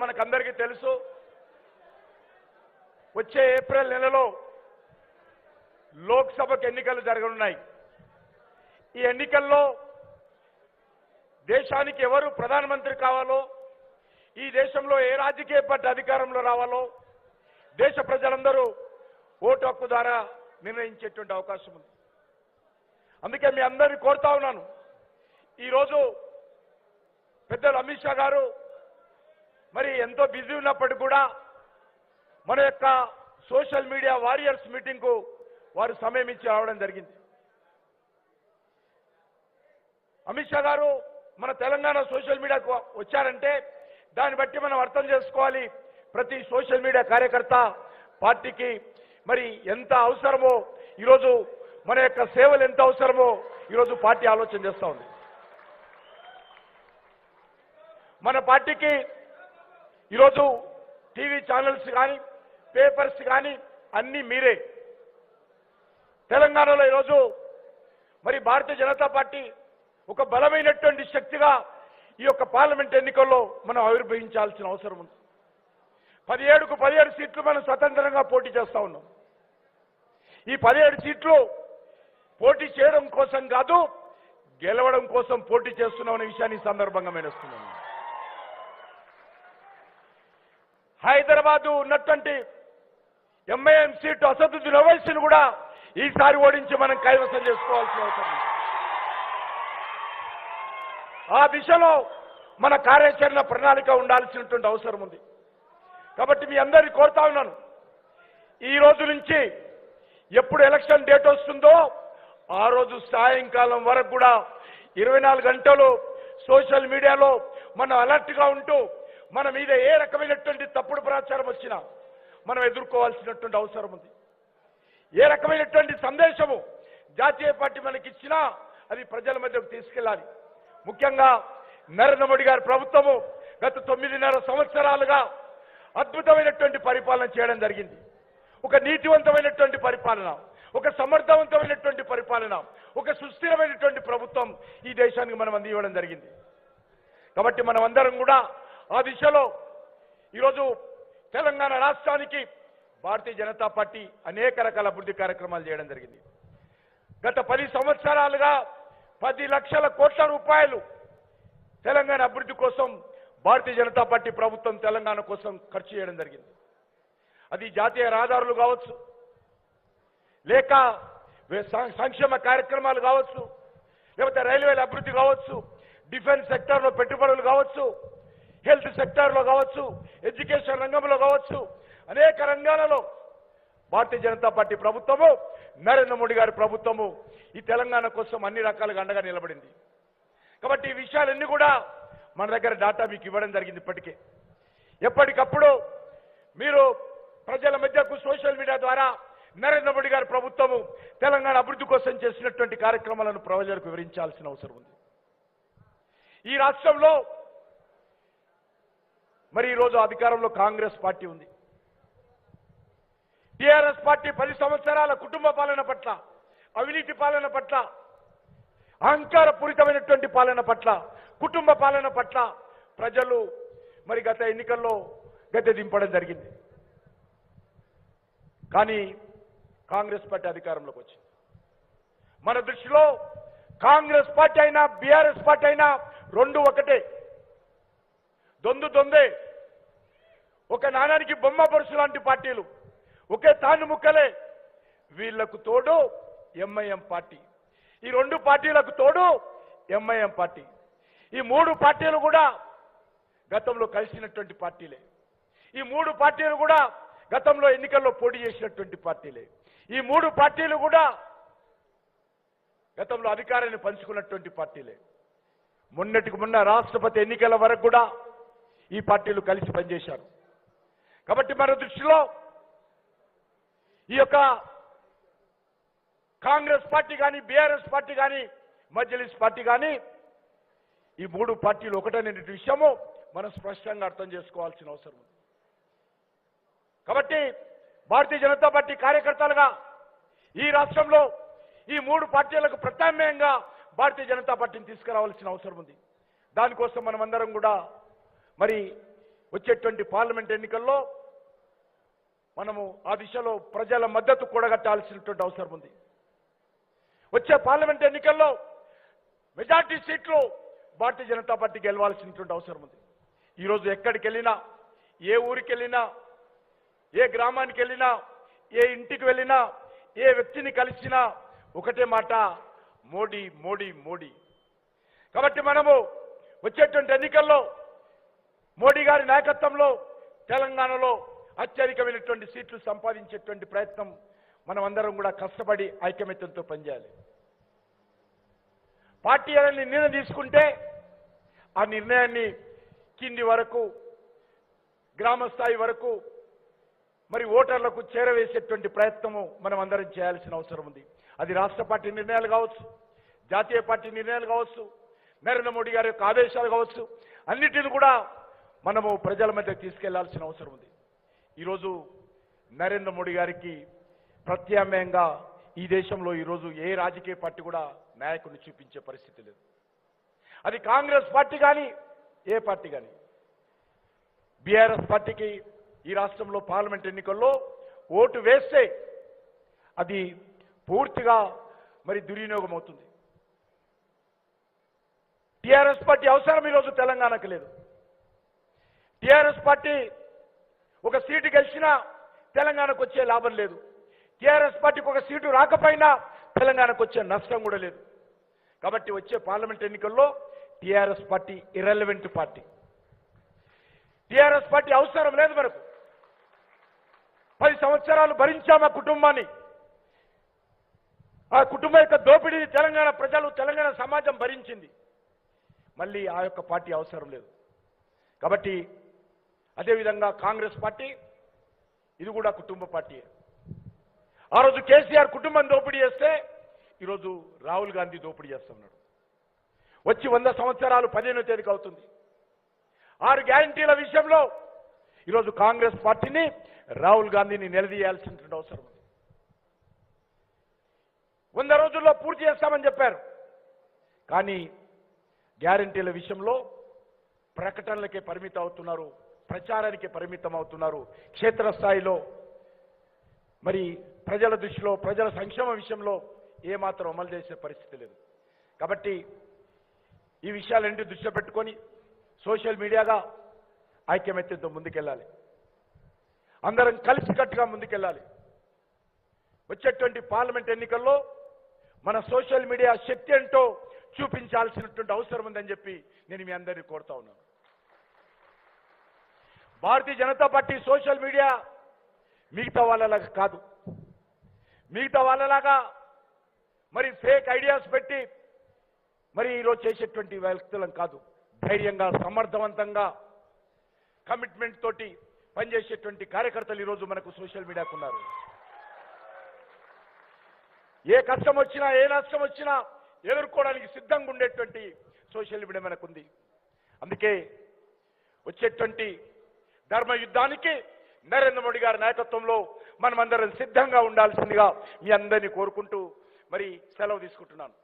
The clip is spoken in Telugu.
మనకందరికీ తెలుసు, వచ్చే ఏప్రిల్ నెలలో లోక్సభకు ఎన్నికలు జరగనున్నాయి. ఈ ఎన్నికల్లో దేశానికి ఎవరు ప్రధానమంత్రి కావాలో, ఈ దేశంలో ఏ రాజకీయ పార్టీ అధికారంలో రావాలో దేశ ప్రజలందరూ ఓటు హక్కు ద్వారా నిర్ణయించేటువంటి అవకాశం ఉంది. అందుకే మీ అందరినీ కోరుతా ఉన్నాను, ఈరోజు పెద్దలు అమిత్ షా గారు మరి ఎంతో బిజీ ఉన్నప్పటికీ కూడా మన యొక్క సోషల్ మీడియా వారియర్స్ మీటింగ్కు వారు సమయం ఇచ్చి రావడం జరిగింది. అమిత్ షా గారు మన తెలంగాణ సోషల్ మీడియాకు వచ్చారంటే దాన్ని బట్టి మనం అర్థం చేసుకోవాలి, ప్రతి సోషల్ మీడియా కార్యకర్త పార్టీకి మరి ఎంత అవసరమో, ఈరోజు మన యొక్క సేవలు ఎంత అవసరమో ఈరోజు పార్టీ ఆలోచన చేస్తూ ఉంది. మన పార్టీకి ఈరోజు టీవీ ఛానల్స్ కానీ పేపర్స్ కానీ అన్నీ మీరే. తెలంగాణలో ఈరోజు మరి భారతీయ జనతా పార్టీ ఒక బలమైనటువంటి శక్తిగా ఈ యొక్క పార్లమెంట్ ఎన్నికల్లో మనం ఆవిర్భవించాల్సిన అవసరం ఉంది. 17కు 17 సీట్లు మనం స్వతంత్రంగా పోటీ చేస్తా ఉన్నాం. ఈ 17 సీట్లు పోటీ చేయడం కోసం కాదు, గెలవడం కోసం పోటీ చేస్తున్నాం అనే విషయాన్ని ఈ సందర్భంగా మేనేస్తున్నాను. హైదరాబాద్ ఉన్నటువంటి ఎంఐఎం సీటు అసదుద్దీన్ ఓవైసీని కూడా ఈసారి ఓడించి మనం కైవసం చేసుకోవాల్సిన అవసరం ఉంది. ఆ దిశలో మన కార్యాచరణ ప్రణాళిక ఉండాల్సినటువంటి అవసరం ఉంది. కాబట్టి మీ అందరినీ కోరుతా ఉన్నాను, ఈ రోజు నుంచి ఎప్పుడు ఎలక్షన్ డేట్ వస్తుందో ఆ రోజు సాయంకాలం వరకు కూడా 24 గంటలు సోషల్ మీడియాలో మనం అలర్ట్గా ఉంటూ మన మీద ఏ రకమైనటువంటి తప్పుడు ప్రచారం వచ్చినా మనం ఎదుర్కోవాల్సినటువంటి అవసరం ఉంది. ఏ రకమైనటువంటి సందేశము జాతీయ పార్టీ మనకిచ్చినా అది ప్రజల మధ్యకు తీసుకెళ్ళాలి. ముఖ్యంగా నరేంద్ర మోడీ గారి ప్రభుత్వము గత 9.5 సంవత్సరాలుగా అద్భుతమైనటువంటి పరిపాలన చేయడం జరిగింది. ఒక నీతివంతమైనటువంటి పరిపాలన, ఒక సమర్థవంతమైనటువంటి పరిపాలన, ఒక సుస్థిరమైనటువంటి ప్రభుత్వం ఈ దేశానికి మనం అందివ్వడం జరిగింది. కాబట్టి మనం అందరం కూడా ఆ దిశలో ఈరోజు తెలంగాణ రాష్ట్రానికి భారతీయ జనతా పార్టీ అనేక రకాల అభివృద్ధి కార్యక్రమాలు చేయడం జరిగింది. గత 10 సంవత్సరాలుగా 10 లక్షల కోట్ల రూపాయలు తెలంగాణ అభివృద్ధి కోసం భారతీయ జనతా పార్టీ ప్రభుత్వం తెలంగాణ కోసం ఖర్చు చేయడం జరిగింది. అది జాతీయ రహదారులు కావచ్చు, లేక సంక్షేమ కార్యక్రమాలు కావచ్చు, లేకపోతే రైల్వేల అభివృద్ధి కావచ్చు, డిఫెన్స్ సెక్టార్లో పెట్టుబడులు కావచ్చు, హెల్త్ సెక్టార్లో కావచ్చు, ఎడ్యుకేషన్ రంగంలో కావచ్చు, అనేక రంగాలలో భారతీయ జనతా పార్టీ ప్రభుత్వము, నరేంద్ర మోడీ గారి ప్రభుత్వము ఈ తెలంగాణ కోసం అన్ని రకాలుగా అండగా నిలబడింది. కాబట్టి ఈ విషయాలన్నీ కూడా మన దగ్గర డాటా మీకు ఇవ్వడం జరిగింది. ఇప్పటికే ఎప్పటికప్పుడు మీరు ప్రజల మధ్యకు సోషల్ మీడియా ద్వారా నరేంద్ర మోడీ గారి ప్రభుత్వము తెలంగాణ అభివృద్ధి కోసం చేసినటువంటి కార్యక్రమాలను ప్రజలకు వివరించాల్సిన అవసరం ఉంది. ఈ రాష్ట్రంలో మరి ఈరోజు అధికారంలో కాంగ్రెస్ పార్టీ ఉంది. టీఆర్ఎస్ పార్టీ 10 సంవత్సరాల కుటుంబ పాలన పట్ల, అవినీతి పాలన పట్ల, అహంకారపూరితమైనటువంటి పాలన పట్ల, కుటుంబ పాలన పట్ల ప్రజలు మరి గత ఎన్నికల్లో గద్దె దింపడం జరిగింది. కానీ కాంగ్రెస్ పార్టీ అధికారంలోకి వచ్చింది. మన దృష్టిలో కాంగ్రెస్ పార్టీ అయినా బీఆర్ఎస్ పార్టీ అయినా రెండు ఒకటే, దొందే. ఒక నాణానికి బొమ్మ పరుసు లాంటి పార్టీలు, ఒకే తాను ముక్కలే. వీళ్లకు తోడు ఎంఐఎం పార్టీ, ఈ 2 పార్టీలకు తోడు ఎంఐఎం పార్టీ. ఈ 3 పార్టీలు కూడా గతంలో కలిసినటువంటి పార్టీలే. ఈ 3 పార్టీలు కూడా గతంలో ఎన్నికల్లో పోటీ చేసినటువంటి పార్టీలే. ఈ 3 పార్టీలు కూడా గతంలో అధికారాన్ని పంచుకున్నటువంటి పార్టీలే. మొన్నటికి మొన్న రాష్ట్రపతి ఎన్నికల వరకు కూడా ఈ పార్టీలు కలిసి పనిచేశారు. కాబట్టి మన దృష్టిలో ఈ యొక్క కాంగ్రెస్ పార్టీ కానీ, బీఆర్ఎస్ పార్టీ కానీ, మజ్లిస్ పార్టీ కానీ ఈ 3 పార్టీలు ఒకటనే విషయము మనం స్పష్టంగా అర్థం చేసుకోవాల్సిన అవసరం ఉంది. కాబట్టి భారతీయ జనతా పార్టీ కార్యకర్తలుగా ఈ రాష్ట్రంలో ఈ 3 పార్టీలకు ప్రత్యామ్నాయంగా భారతీయ జనతా పార్టీని తీసుకురావాల్సిన అవసరం ఉంది. దానికోసం మనమందరం కూడా మరి వచ్చేటువంటి పార్లమెంట్ ఎన్నికల్లో మనము ఆ దిశలో ప్రజల మద్దతు కూడగట్టాల్సినటువంటి అవసరం ఉంది. వచ్చే పార్లమెంట్ ఎన్నికల్లో మెజార్టీ సీట్లు భారతీయ జనతా పార్టీ గెలవాల్సినటువంటి అవసరం ఉంది. ఈరోజు ఎక్కడికి వెళ్ళినా, ఏ ఊరికి వెళ్ళినా, ఏ గ్రామానికి వెళ్ళినా, ఏ ఇంటికి వెళ్ళినా, ఏ వ్యక్తిని కలిసినా ఒకటే మాట, మోడీ మోడీ మోడీ. కాబట్టి మనము వచ్చేటువంటి ఎన్నికల్లో మోడీ గారి నాయకత్వంలో తెలంగాణలో అత్యధికమైనటువంటి సీట్లు సంపాదించేటువంటి ప్రయత్నం మనం అందరం కూడా కష్టపడి ఐకమత్యంతో పనిచేయాలి. పార్టీ అనేది నిర్ణయం తీసుకుంటే ఆ నిర్ణయాన్ని కింది వరకు, గ్రామ స్థాయి వరకు మరి ఓటర్లకు చేరవేసేటువంటి ప్రయత్నము మనం అందరం చేయాల్సిన అవసరం ఉంది. అది రాష్ట్ర పార్టీ నిర్ణయాలు కావచ్చు, జాతీయ పార్టీ నిర్ణయాలు కావచ్చు, నరేంద్ర మోడీ గారి యొక్క ఆదేశాలు కావచ్చు, అన్నిటిని కూడా మనము ప్రజల మధ్య తీసుకెళ్లాల్సిన అవసరం ఉంది. ఈరోజు నరేంద్ర మోడీ గారికి ప్రత్యామ్నాయంగా ఈ దేశంలో ఈరోజు ఏ రాజకీయ పార్టీ కూడా నాయకుడిని చూపించే పరిస్థితి లేదు. అది కాంగ్రెస్ పార్టీ కానీ, ఏ పార్టీ కానీ. బీఆర్ఎస్ పార్టీకి ఈ రాష్ట్రంలో పార్లమెంట్ ఎన్నికల్లో ఓటు వేస్తే అది పూర్తిగా మరి దుర్వినియోగం అవుతుంది. టీఆర్ఎస్ పార్టీ అవసరం ఈరోజు తెలంగాణకు లేదు. టీఆర్ఎస్ పార్టీ ఒక సీటు గెలిచినా తెలంగాణకు వచ్చే లాభం లేదు. టీఆర్ఎస్ పార్టీకి ఒక సీటు రాకపోయినా తెలంగాణకు వచ్చే నష్టం కూడా లేదు. కాబట్టి వచ్చే పార్లమెంట్ ఎన్నికల్లో TRS party irrelevant party. TRS party అవసరం లేదు మనకు. 10 సంవత్సరాలు భరించాం ఆ కుటుంబాన్ని. ఆ కుటుంబం యొక్క దోపిడీని తెలంగాణ ప్రజలు, తెలంగాణ సమాజం భరించింది. మళ్ళీ ఆ యొక్క పార్టీ అవసరం లేదు. కాబట్టి అదేవిధంగా కాంగ్రెస్ పార్టీ ఇది కూడా కుటుంబ పార్టీ. ఆ రోజు కేసీఆర్ కుటుంబం దోపిడీ చేస్తే ఈరోజు రాహుల్ గాంధీ దోపిడీ చేస్తున్నాడు. వచ్చి 100 సంవత్సరాలు 15వ తేదీకి అవుతుంది. 6 గ్యారంటీల విషయంలో ఈరోజు కాంగ్రెస్ పార్టీని, రాహుల్ గాంధీని నిలదీయాల్సినటువంటి అవసరం ఉంది. 100 రోజుల్లో పూర్తి చేస్తామని చెప్పారు. కానీ గ్యారంటీల విషయంలో ప్రకటనలకే పరిమితం అవుతున్నారు, ప్రచారానికి పరిమితం అవుతున్నారు. క్షేత్రస్థాయిలో మరి ప్రజల దృష్టిలో, ప్రజల సంక్షేమ విషయంలో ఏమాత్రం అమలు చేసే పరిస్థితి లేదు. కాబట్టి ఈ విషయాలన్నింటినీ దృష్టిలో పెట్టుకొని సోషల్ మీడియాగా ఐక్యమత్యంతో ముందుకెళ్ళాలి. అందరం కలిసికట్టుగా ముందుకెళ్ళాలి. వచ్చేటువంటి పార్లమెంట్ ఎన్నికల్లో మన సోషల్ మీడియా శక్తి ఏంటో చూపించాల్సినటువంటి అవసరం ఉందని చెప్పి నేను మీ అందరినీ కోరుతా ఉన్నాను. Bharatiya Janata party social media మిగతా వాళ్ళలాగా కాదు. మిగతా వాళ్ళలాగా మరి ఫేక్ ఐడియాస్ పెట్టి మరి ఈరోజు చేసేటువంటి వ్యక్తులం కాదు. ధైర్యంగా, సమర్థవంతంగా, కమిట్మెంట్ తోటి పనిచేసేటువంటి కార్యకర్తలు ఈరోజు మనకు సోషల్ మీడియాకు ఉన్నారు. ఏ కష్టం వచ్చినా, ఏ నష్టం వచ్చినా ఎదుర్కోవడానికి సిద్ధంగా ఉండేటువంటి సోషల్ మీడియా మనకుంది. అందుకే వచ్చేటువంటి ధర్మ యుద్ధానికి నరేంద్ర మోడీ గారి నాయకత్వంలో మనమందరం సిద్ధంగా ఉండాల్సిందిగా మీ అందరినీ కోరుకుంటూ మరి సెలవు తీసుకుంటున్నాను.